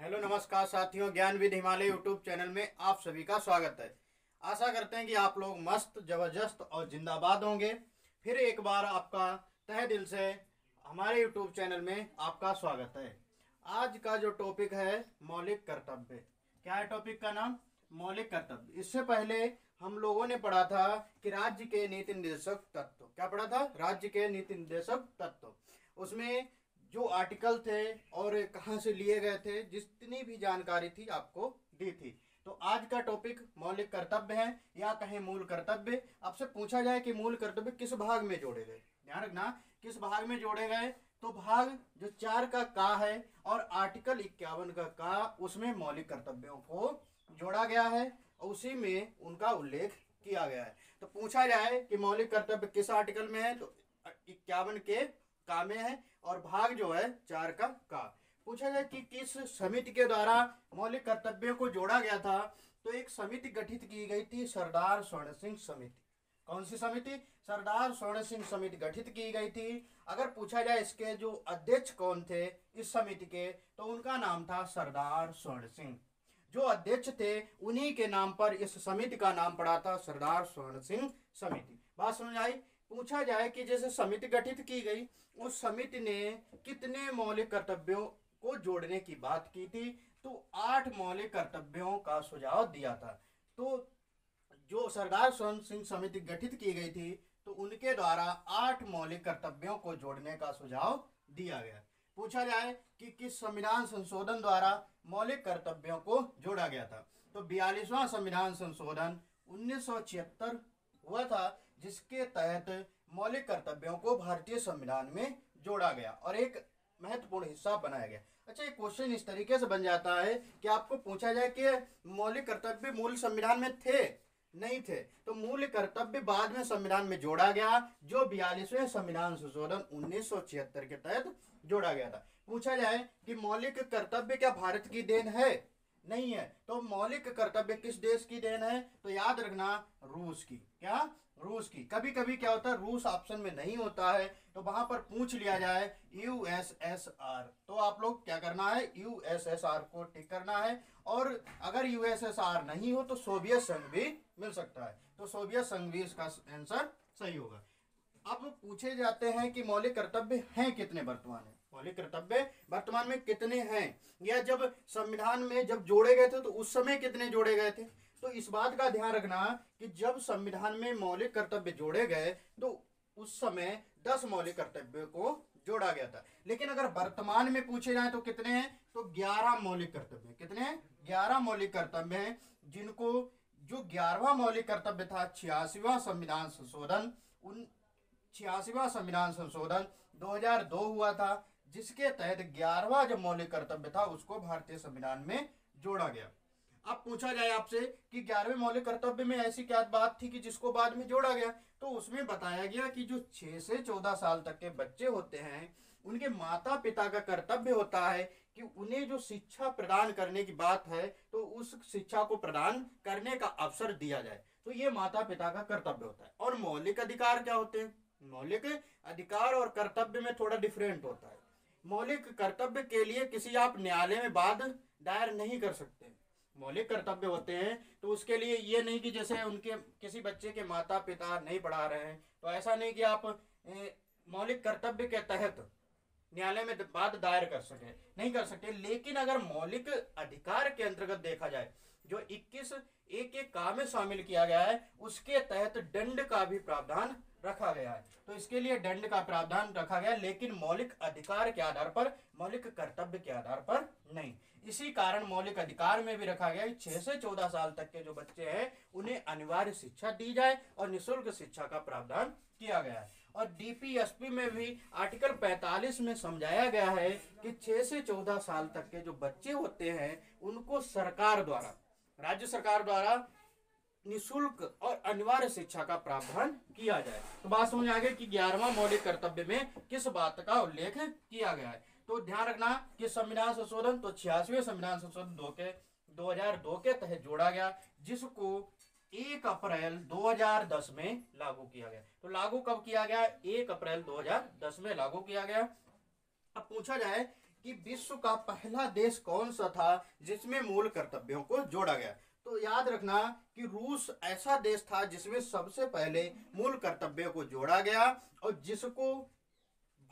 Hello नमस्कार साथियों, ज्ञान विद हिमालय यूट्यूब चैनल में आप सभी का स्वागत है। आशा करते हैं कि आप लोग मस्त जबरदस्त और जिंदाबाद होंगे। फिर एक बार आपका तहे दिल से हमारे यूट्यूब चैनल में आपका स्वागत है। आज का जो टॉपिक है मौलिक कर्तव्य। क्या है टॉपिक का नाम? मौलिक कर्तव्य। इससे पहले हम लोगों ने पढ़ा था कि राज्य के नीति निर्देशक तत्व। क्या पढ़ा था? राज्य के नीति निर्देशक तत्व। उसमें जो आर्टिकल थे और कहाँ से लिए गए थे, जितनी भी जानकारी थी आपको दी थी। तो आज का टॉपिक मौलिक कर्तव्य है या कहें मूल कर्तव्य। आपसे पूछा जाए कि मूल कर्तव्य किस भाग में जोड़े गए, ध्यान रखना किस भाग में जोड़े गए। तो भाग जो 4 का है और आर्टिकल 51 का उसमें मौलिक कर्तव्यों को जोड़ा गया है और उसी में उनका उल्लेख किया गया है। तो पूछा जाए कि मौलिक कर्तव्य किस आर्टिकल में है, तो 51 के का में है और भाग जो है 4 का। पूछा जाए कि किस समिति के द्वारा मौलिक कर्तव्यों को जोड़ा गया था, तो एक समिति गठित की गई थी, सरदार स्वर्ण सिंह समिति। कौन सी समिति? सरदार स्वर्ण सिंह समिति गठित की गई थी। अगर पूछा जाए इसके जो अध्यक्ष कौन थे इस समिति के, तो उनका नाम था सरदार स्वर्ण सिंह। जो अध्यक्ष थे उन्हीं के नाम पर इस समिति का नाम पड़ा था, सरदार स्वर्ण सिंह समिति। बात समझ आई? पूछा जाए कि जैसे समिति गठित की गई, उस समिति ने कितने मौलिक कर्तव्यों को जोड़ने की बात की थी, तो 8 मौलिक कर्तव्यों का सुझाव दिया था। तो जो सरदार स्वर्ण सिंह समिति गठित की गई थी, तो उनके द्वारा 8 मौलिक कर्तव्यों को जोड़ने का सुझाव दिया गया। पूछा जाए कि किस संविधान संशोधन द्वारा मौलिक कर्तव्यों को जोड़ा गया था, तो 42वां संविधान संशोधन 1976 हुआ था, जिसके तहत मौलिक कर्तव्यों को भारतीय संविधान में जोड़ा गया और एक महत्वपूर्ण हिस्सा बनाया गया। अच्छा, एक क्वेश्चन इस तरीके से बन जाता है कि आपको पूछा जाए कि मौलिक कर्तव्य मूल संविधान में थे, नहीं थे, तो मूल कर्तव्य बाद में संविधान में जोड़ा गया, जो 42वें संविधान संशोधन 1976 के तहत जोड़ा गया था। पूछा जाए कि मौलिक कर्तव्य क्या भारत की देन है? नहीं है। तो मौलिक कर्तव्य किस देश की देन है? तो याद रखना, रूस की। क्या? रूस की। कभी कभी क्या होता है, रूस ऑप्शन में नहीं होता है, तो वहां पर पूछ लिया जाए यूएसएसआर, तो आप लोग क्या करना है, यूएसएसआर को टिक करना है। और अगर यूएसएसआर नहीं हो तो सोवियत संघ भी मिल सकता है, तो सोवियत संघ भी इसका आंसर सही होगा। अब पूछे जाते हैं कि मौलिक कर्तव्य हैं कितने वर्तमान में? मौलिक कर्तव्य वर्तमान में कितने हैं, या जब संविधान में जब जोड़े गए थे तो उस समय कितने जोड़े गए थे? तो इस बात का ध्यान रखना कि जब संविधान में मौलिक कर्तव्य जोड़े गए तो उस समय 10 मौलिक कर्तव्यों को जोड़ा गया था। लेकिन अगर वर्तमान में पूछे जाए तो कितने हैं? तो 11 मौलिक कर्तव्य। कितने हैं? 11 मौलिक कर्तव्य हैं, जिनको जो 11वां मौलिक कर्तव्य था 86वां संविधान संशोधन 2002 हुआ था, जिसके तहत 11वां जो मौलिक कर्तव्य था उसको भारतीय संविधान में जोड़ा गया। अब पूछा जाए आपसे कि 11वें मौलिक कर्तव्य में ऐसी क्या बात थी कि जिसको बाद में जोड़ा गया, तो उसमें बताया गया कि जो 6 से 14 साल तक के बच्चे होते हैं, उनके माता पिता का कर्तव्य होता है कि उन्हें जो शिक्षा प्रदान करने की बात है, तो उस शिक्षा को प्रदान करने का अवसर दिया जाए। तो ये माता पिता का कर्तव्य होता है। और मौलिक अधिकार क्या होते हैं? मौलिक अधिकार और कर्तव्य में थोड़ा डिफरेंट होता है। मौलिक कर्तव्य के लिए किसी आप न्यायालय में वाद दायर नहीं कर सकते। मौलिक कर्तव्य होते हैं तो उसके लिए ये नहीं कि जैसे उनके किसी बच्चे के माता पिता नहीं पढ़ा रहे हैं, तो ऐसा नहीं कि आप मौलिक कर्तव्य के तहत न्यायालय में वाद दायर कर सके, नहीं कर सकते। लेकिन अगर मौलिक अधिकार के अंतर्गत देखा जाए, जो 21 एक काम में शामिल किया गया है, उसके तहत दंड का भी प्रावधान रखा गया है। तो इसके लिए दंड का प्रावधान रखा गया, लेकिन मौलिक अधिकार के आधार पर, मौलिक कर्तव्य के आधार पर नहीं। इसी कारण मौलिक अधिकार में भी रखा गया कि 6 से 14 साल तक के जो बच्चे हैं उन्हें अनिवार्य शिक्षा दी जाए और निःशुल्क शिक्षा का प्रावधान किया गया है। और डीपीएसपी में भी आर्टिकल 45 में समझाया गया है कि 6 से 14 साल तक के जो बच्चे होते हैं उनको सरकार द्वारा, राज्य सरकार द्वारा निःशुल्क और अनिवार्य शिक्षा का प्रावधान किया जाए। तो बात समझ आ गई कि 11वां मौलिक कर्तव्य में किस बात का उल्लेख किया गया है। तो ध्यान रखना कि संविधान संशोधन तो 86वें संविधान संशोधन 2002 के तहत जोड़ा गया, जिसको 1 अप्रैल 2010 में लागू किया गया। तो लागू कब किया गया? 1 अप्रैल 2010 में लागू किया गया। अब पूछा जाए कि विश्व का पहला देश कौन सा था जिसमें मूल कर्तव्यों को जोड़ा गया। तो याद रखना कि रूस ऐसा देश था जिसमें सबसे पहले मूल कर्तव्यों को जोड़ा गया और जिसको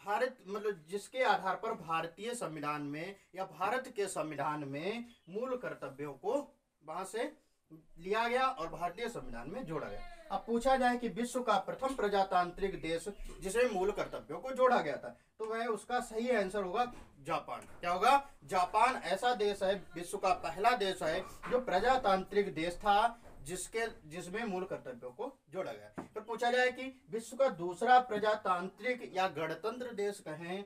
भारत मतलब जिसके आधार पर भारतीय संविधान में या भारत के संविधान में मूल कर्तव्यों को वहां से लिया गया और भारतीय संविधान में जोड़ा गया। अब पूछा जाए कि विश्व का प्रथम प्रजातांत्रिक देश जिसमें मूल कर्तव्यों को जोड़ा गया था, तो वह उसका सही आंसर होगा जापान। क्या होगा? जापान ऐसा देश है, विश्व का पहला देश है जो प्रजातांत्रिक देश था जिसमें मूल कर्तव्यों को जोड़ा गया। फिर पूछा जाए कि विश्व का दूसरा प्रजातांत्रिक या गणतंत्र देश कहें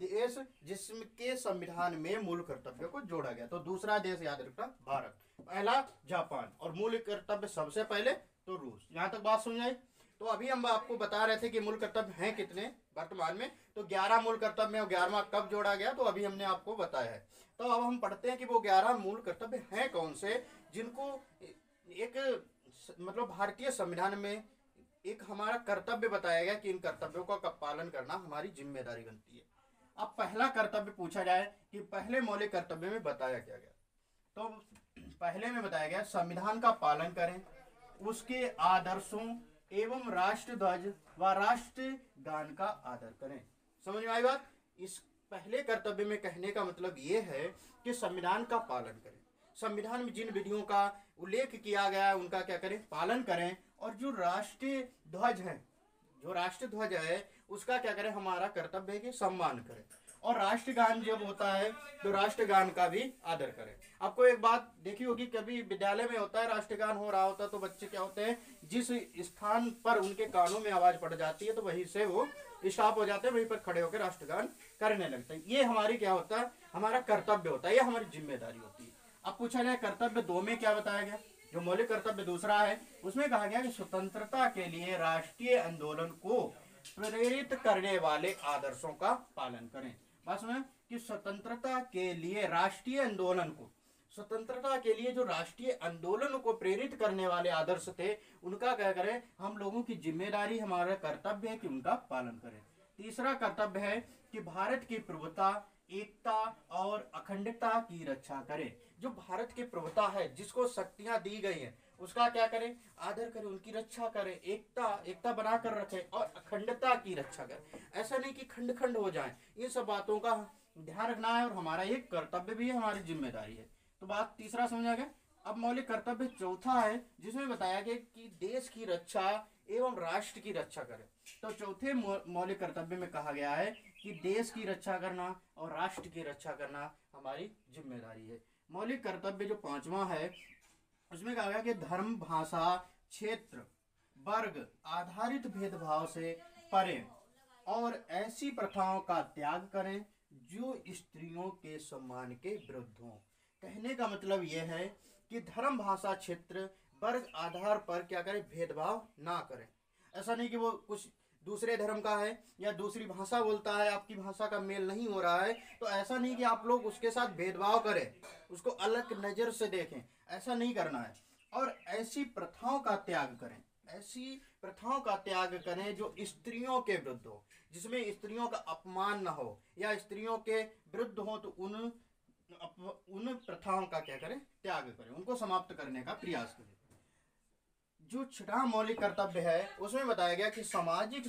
देश जिसके संविधान में मूल कर्तव्यों को जोड़ा गया, तो दूसरा देश याद रखना भारत, पहला जापान और मूल कर्तव्य सबसे पहले तो रूस। यहाँ तक बात समझ आई? तो अभी हम आपको बता रहे थे कि मूल कर्तव्य हैं कितने वर्तमान में, तो 11 मूल कर्तव्य में 11वां कब जोड़ा गया, तो अभी हमने आपको बताया है। तो अब हम पढ़ते हैं कि वो 11 मूल कर्तव्य हैं कौन से, जिनको एक मतलब भारतीय संविधान में एक हमारा कर्तव्य बताया गया कि इन कर्तव्यों का पालन करना हमारी जिम्मेदारी बनती है। अब पहला कर्तव्य पूछा जाए कि पहले मौलिक कर्तव्य में बताया क्या गया, तो पहले में बताया गया संविधान का पालन करें, उसके आदर्शों एवं राष्ट्र ध्वज व राष्ट्र गान का आदर करें। समझ में आई बात? इस पहले कर्तव्य में कहने का मतलब ये है कि संविधान का पालन करें, संविधान में जिन विधियों का उल्लेख किया गया है उनका क्या करें? पालन करें। और जो राष्ट्रीय ध्वज है, जो राष्ट्र ध्वज है उसका क्या करें? हमारा कर्तव्य है कि सम्मान करें। और राष्ट्रगान जब होता है तो राष्ट्रगान का भी आदर करें। आपको एक बात देखी होगी, कभी विद्यालय में होता है राष्ट्रगान हो रहा होता है तो बच्चे क्या होते हैं, जिस स्थान पर उनके कानों में आवाज पड़ जाती है तो वहीं से वो स्टॉप हो जाते हैं, वहीं पर खड़े होकर राष्ट्रगान करने लगते हैं। ये हमारी क्या होता है? हमारा कर्तव्य होता है, ये हमारी जिम्मेदारी होती है। अब पूछा जाए कर्तव्य 2 में क्या बताया गया, जो मौलिक कर्तव्य दूसरा है उसमें कहा गया कि स्वतंत्रता के लिए राष्ट्रीय आंदोलन को प्रेरित करने वाले आदर्शों का पालन करें। बस में कि स्वतंत्रता के लिए राष्ट्रीय आंदोलन को, स्वतंत्रता के लिए जो राष्ट्रीय आंदोलन को प्रेरित करने वाले आदर्श थे उनका क्या करें? हम लोगों की जिम्मेदारी, हमारा कर्तव्य है कि उनका पालन करें। तीसरा कर्तव्य है कि भारत की प्रभुता, एकता और अखंडता की रक्षा करें। जो भारत की प्रभुता है, जिसको शक्तियां दी गई हैं, उसका क्या करें? आदर करें, उनकी रक्षा करें, एकता बनाकर रखें और अखंडता की रक्षा करें। ऐसा नहीं कि खंड खंड हो जाए, इन सब बातों का ध्यान रखना है और हमारा ये कर्तव्य भी है, हमारी जिम्मेदारी है। तो बात तीसरा समझा गया। अब मौलिक कर्तव्य चौथा है जिसमें बताया गया कि देश की रक्षा एवं राष्ट्र की रक्षा करें। तो चौथे मौलिक कर्तव्य में कहा गया है कि देश की रक्षा करना और राष्ट्र की रक्षा करना हमारी जिम्मेदारी है। मौलिक कर्तव्य जो 5वां है उसमें कहा गया कि धर्म, भाषा, क्षेत्र, वर्ग आधारित भेदभाव से परे और ऐसी प्रथाओं का त्याग करें जो स्त्रियों के सम्मान के विरुद्ध हों। कहने का मतलब यह है कि धर्म, भाषा, क्षेत्र, वर्ग आधार पर क्या करें? भेदभाव ना करें। ऐसा नहीं कि वो कुछ दूसरे धर्म का है या दूसरी भाषा बोलता है, आपकी भाषा का मेल नहीं हो रहा है, तो ऐसा नहीं कि आप लोग उसके साथ भेदभाव करें, उसको अलग नज़र से देखें, ऐसा नहीं करना है। और ऐसी प्रथाओं का त्याग करें, ऐसी प्रथाओं का त्याग करें जो स्त्रियों के विरुद्ध हो, जिसमें स्त्रियों का अपमान न हो या स्त्रियों के विरुद्ध हो, तो उन प्रथाओं का क्या करें? त्याग करें, उनको समाप्त करने का प्रयास करें। जो 6वां मौलिक कर्तव्य है उसमें बताया गया कि सामाजिक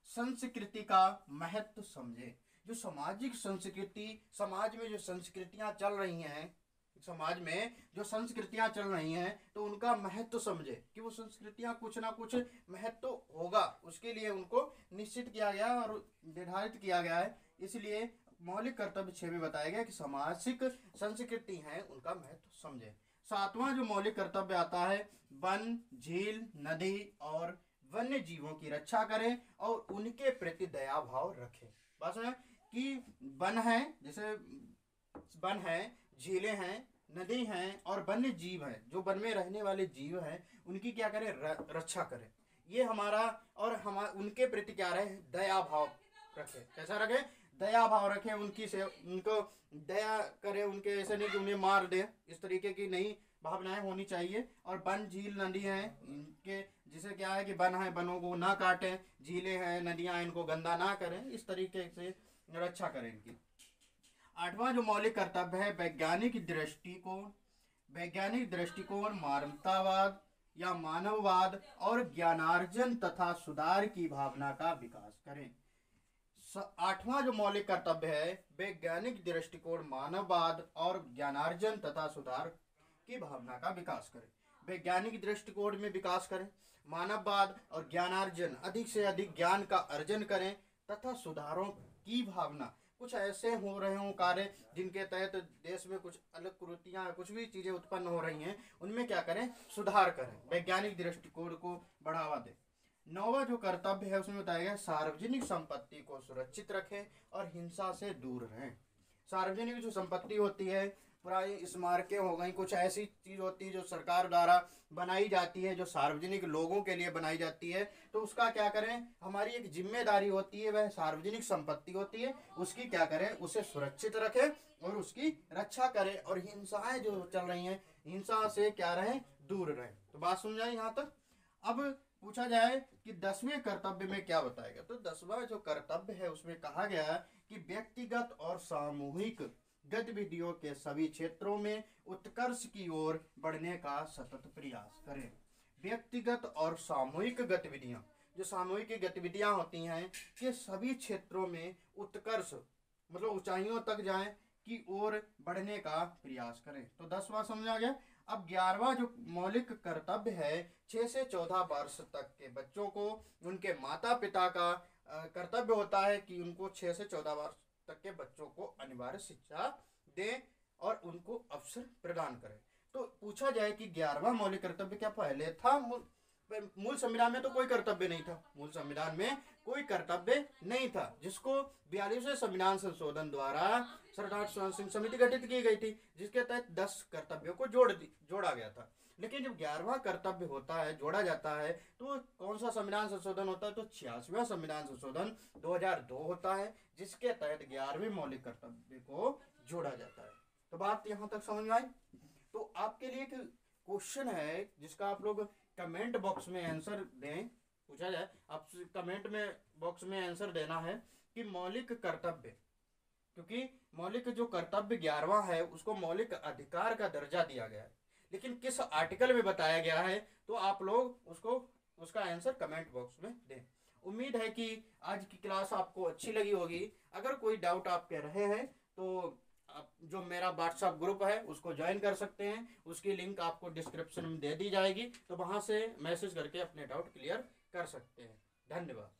संस्कृति का महत्व समझे। जो सामाजिक संस्कृति, समाज में जो संस्कृतियां चल रही हैं, समाज में जो संस्कृतियां चल रही हैं तो उनका महत्व समझे कि वो संस्कृतियां कुछ ना कुछ महत्व होगा, उसके लिए उनको निश्चित किया गया और निर्धारित किया गया है। इसलिए मौलिक कर्तव्य 6 में बताया गया कि सामाजिक संस्कृति है उनका महत्व समझे। 7वां जो मौलिक कर्तव्य आता है, वन, झील, नदी और वन्य जीवों की रक्षा करें और उनके प्रति दया भाव रखें। बस में कि वन है, जैसे वन है, झीलें हैं, नदी हैं और वन्य जीव हैं, जो वन में रहने वाले जीव हैं उनकी क्या करें? रक्षा करें। ये हमारा और उनके प्रति क्या रहे? दया भाव रखें। कैसा रखें? दया भाव रखें, उनको दया करें, उनके ऐसे नहीं कि उन्हें मार दे, इस तरीके की नहीं भावनाएं होनी चाहिए। और वन झील नदी हैं इनके, जिसे क्या है कि वन है, वनों को ना काटें, झीलें हैं नदियां, इनको गंदा ना करें, इस तरीके से रक्षा करें इनकी। आठवां जो मौलिक कर्तव्य है, वैज्ञानिक दृष्टिकोण मानवतावाद या मानववाद और ज्ञानार्जन तथा सुधार की भावना का विकास करें। आठवां जो मौलिक कर्तव्य है, वैज्ञानिक दृष्टिकोण मानववाद और ज्ञानार्जन तथा सुधार की भावना का विकास करें। वैज्ञानिक दृष्टिकोण में विकास करें, मानववाद और ज्ञानार्जन, अधिक से अधिक ज्ञान का अर्जन करें तथा सुधारों की भावना, कुछ ऐसे हो रहे हों कार्य जिनके तहत देश में कुछ अलग कुरीतियाँ, कुछ भी चीज़ें उत्पन्न हो रही हैं, उनमें क्या करें, सुधार करें, वैज्ञानिक दृष्टिकोण को बढ़ावा दें। नौवां जो कर्तव्य है उसमें बताया गया सार्वजनिक संपत्ति को सुरक्षित रखें और हिंसा से दूर रहें। सार्वजनिक जो संपत्ति होती है, प्राय स्मारकें हो गई, कुछ ऐसी चीज़ होती है जो सरकार द्वारा बनाई जाती है, जो सार्वजनिक लोगों के लिए बनाई जाती है, तो उसका क्या करें, हमारी एक जिम्मेदारी होती है, वह सार्वजनिक संपत्ति होती है, उसकी क्या करें, उसे सुरक्षित रखें और उसकी रक्षा करें, और हिंसाएं जो चल रही हैं, हिंसा से क्या रहें, दूर रहें। तो बात समझ आई यहाँ तक। अब पूछा जाए कि 10वें कर्तव्य में क्या बताया गया, तो 10वां जो कर्तव्य है उसमें कहा गया कि व्यक्तिगत और सामूहिक गतिविधियों के सभी क्षेत्रों में उत्कर्ष की ओर बढ़ने का सतत प्रयास करें। व्यक्तिगत और सामूहिक गतिविधियां, जो सामूहिक गतिविधियां होती हैं कि सभी क्षेत्रों में उत्कर्ष मतलब ऊंचाइयों तक जाएं की ओर बढ़ने का प्रयास करें। तो 10वां समझा गया। अब 11वां जो मौलिक कर्तव्य है, 6 से 14 वर्ष तक के बच्चों को उनके माता पिता का कर्तव्य होता है कि उनको 6 से 14 वर्ष तक के बच्चों को अनिवार्य शिक्षा दें और उनको अवसर प्रदान करें। तो पूछा जाए कि 11वां मौलिक कर्तव्य क्या पहले था? मूल संविधान में तो कोई कर्तव्य नहीं था, मूल संविधान में कोई कर्तव्य नहीं था, जिसको 42वें संविधान संशोधन द्वारा सरदार स्वर्ण सिंह समिति गठित की गई थी, जिसके तहत 10 कर्तव्यों को जोड़ा गया था। लेकिन जब 11वां कर्तव्य होता है, जोड़ा जाता है, तो कौन सा संविधान संशोधन होता है? तो 86वां संविधान संशोधन 2002 होता है, जिसके तहत 11वें मौलिक कर्तव्य को जोड़ा जाता है। तो बात यहाँ तक समझ में आई। तो आपके लिए एक क्वेश्चन है जिसका आप लोग कमेंट बॉक्स में आंसर दें। पूछा जाए, आप कमेंट में बॉक्स में आंसर देना है कि मौलिक कर्तव्य, क्योंकि मौलिक जो कर्तव्य 11वां है उसको मौलिक अधिकार का दर्जा दिया गया है, लेकिन किस आर्टिकल में बताया गया है, तो आप लोग उसका आंसर कमेंट बॉक्स में दें। उम्मीद है कि आज की क्लास आपको अच्छी लगी होगी। अगर कोई डाउट आपके रहे हैं तो आप जो मेरा व्हाट्सएप ग्रुप है उसको ज्वाइन कर सकते हैं, उसकी लिंक आपको डिस्क्रिप्शन में दे दी जाएगी, तो वहाँ से मैसेज करके अपने डाउट क्लियर कर सकते हैं। धन्यवाद।